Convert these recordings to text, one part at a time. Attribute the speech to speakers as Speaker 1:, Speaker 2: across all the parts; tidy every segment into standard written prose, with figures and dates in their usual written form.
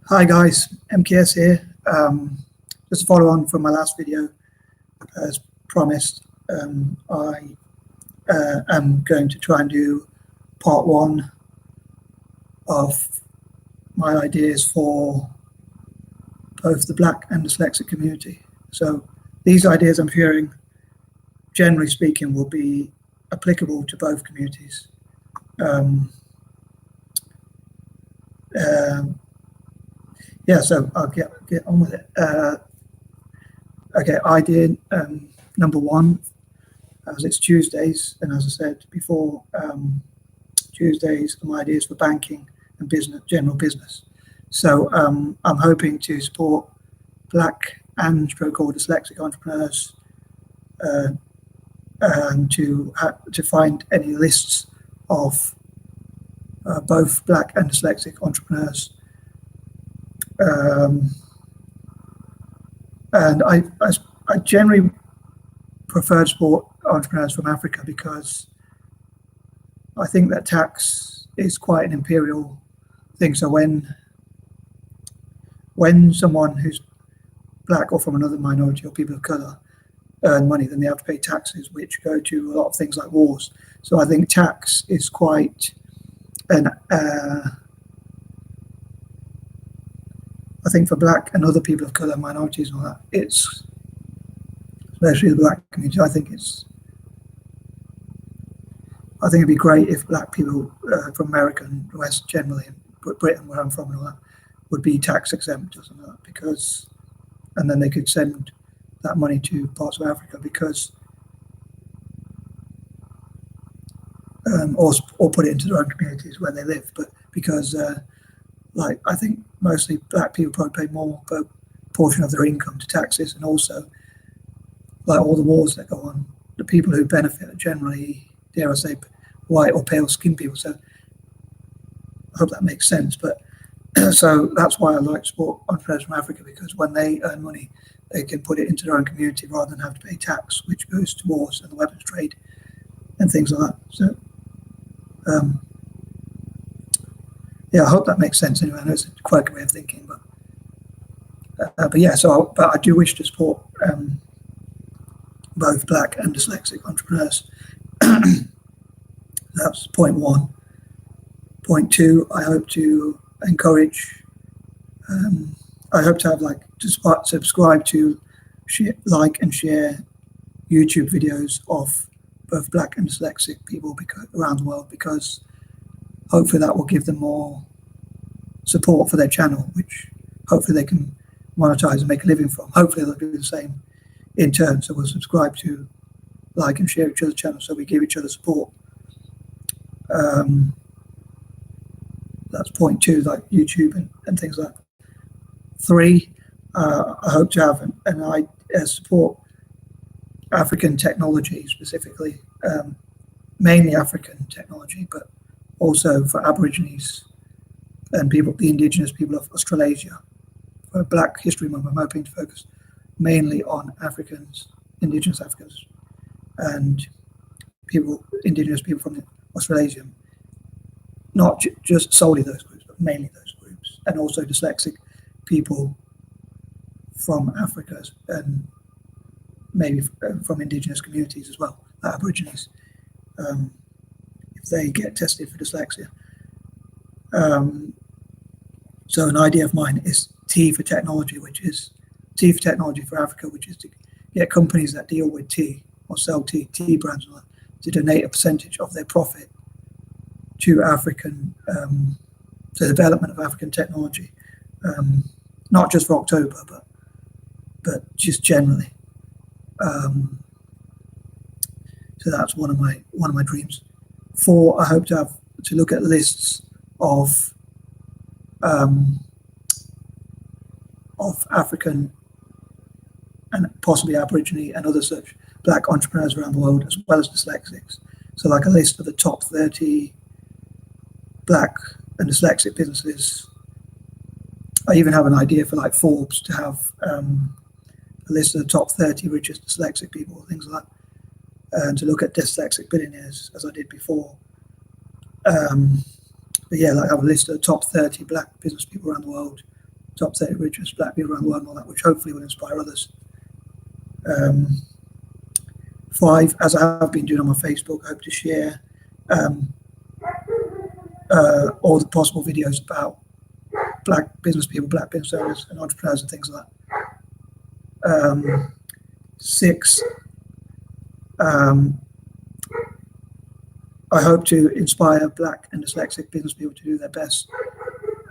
Speaker 1: Hi guys, MKS here. Just to follow on from my last video, as promised, I am going to try and do part one of my ideas for both the Black and dyslexic community. So these ideas I'm sharing, generally speaking, will be applicable to both communities. Yeah, so I'll get on with it. Okay, idea number one, as it's Tuesdays, and as I said before, Tuesdays are my ideas for banking and business, general business. So I'm hoping to support Black and stroke or dyslexic entrepreneurs and to find any lists of both Black and dyslexic entrepreneurs. And I generally prefer to support entrepreneurs from Africa because I think that tax is quite an imperial thing. So when someone who's Black or from another minority or people of colour earn money, then they have to pay taxes, which go to a lot of things like wars. So I think tax is quite an I think for Black and other people of colour, minorities and all that, it's, especially the Black community, I think it'd be great if Black people from America and the West generally, and Britain, where I'm from and all that, would be tax exempt or something like that, because, and then they could send that money to parts of Africa because, or put it into their own communities where they live, but because like I think mostly Black people probably pay more per portion of their income to taxes, and also like all the wars that go on, the people who benefit are generally, dare I say, white or pale skinned people. So I hope that makes sense. But so that's why I like to support entrepreneurs from Africa, because when they earn money, they can put it into their own community rather than have to pay tax, which goes to wars and the weapons trade and things like that. So yeah, I hope that makes sense anyway. I know it's a quirky way of thinking, but yeah, but I do wish to support both Black and dyslexic entrepreneurs. That's point one. Point two, I hope to encourage, I hope to have subscribe to, like and share YouTube videos of both Black and dyslexic people around the world, because hopefully that will give them more support for their channel, which hopefully they can monetize and make a living from. Hopefully they'll do the same in turn. So we'll subscribe to, like and share each other's channels, so we give each other support. That's point two, like YouTube and things like that. Three, I hope to have support African technology specifically, mainly African technology, but also for Aborigines and the indigenous people of Australasia. For Black History Month, I'm hoping to focus mainly on Africans, indigenous Africans, and indigenous people from Australasia. Not just solely those groups, but mainly those groups, and also dyslexic people from Africa and maybe from indigenous communities as well, Aborigines, if they get tested for dyslexia. So an idea of mine is T for technology, which is T for technology for Africa, which is to get companies that deal with tea or sell tea brands, to donate a percentage of their profit to African, the development of African technology, not just for October, but just generally. So that's one of my dreams. Four, I hope to look at lists of African and possibly Aborigine and other such Black entrepreneurs around the world, as well as dyslexics. So like a list of the top 30 Black and dyslexic businesses. I even have an idea for like Forbes to have a list of the top 30 richest dyslexic people, things like that, and to look at dyslexic billionaires as I did before. But yeah, like I have a list of the top 30 Black business people around the world, top 30 richest black people around the world and all that, which hopefully will inspire others. 5, as I have been doing on my Facebook, I hope to share all the possible videos about black business people, black business owners and entrepreneurs and things like that. 6, I hope to inspire black and dyslexic business people to do their best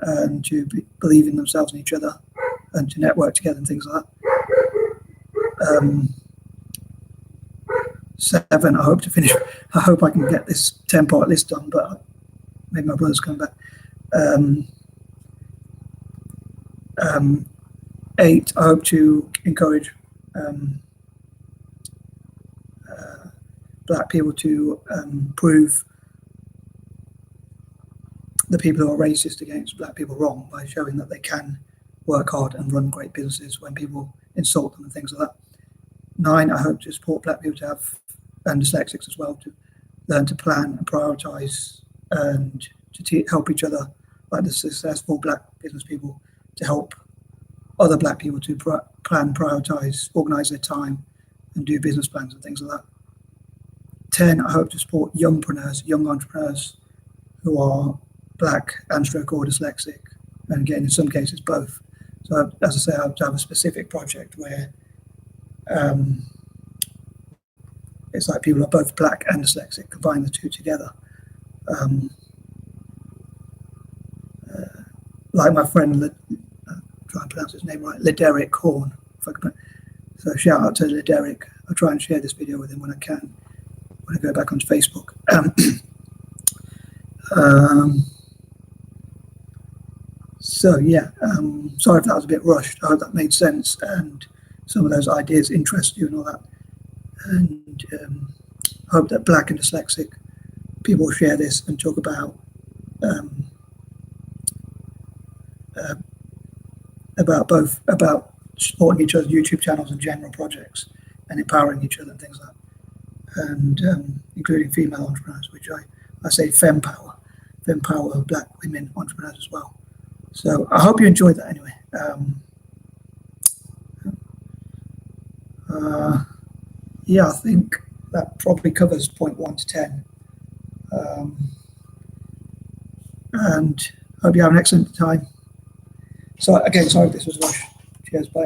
Speaker 1: and to believe in themselves and each other and to network together and things like that. 7, I hope to finish. I hope I can get this 10-part list done, but maybe my brother's coming back. 8, I hope to encourage black people to prove the people who are racist against black people wrong by showing that they can work hard and run great businesses when people insult them and things like that. 9, I hope to support black people to have, and dyslexics as well, to learn to plan and prioritize and to help each other, like the successful black business people, to help other black people to plan, prioritize, organize their time and do business plans and things like that. 10, I hope to support young entrepreneurs who are black and stroke or dyslexic, and again in some cases both. So as I say, I hope to have a specific project where it's like people are both black and dyslexic, combine the two together. Like my friend, try and pronounce his name right, Lederick Horn. So shout out to Lederick. I'll try and share this video with him when I can, when I go back onto Facebook. So yeah, sorry if that was a bit rushed. I hope that made sense and some of those ideas interest you and all that. And I hope that black and dyslexic people share this and talk about supporting each other's YouTube channels and general projects and empowering each other and things like that. And including female entrepreneurs, which I say fempower black women entrepreneurs as well. So I hope you enjoyed that anyway. Yeah, I think that probably covers point 1 to 10. And hope you have an excellent time. So again, sorry if this was rushed. Cheers, bye.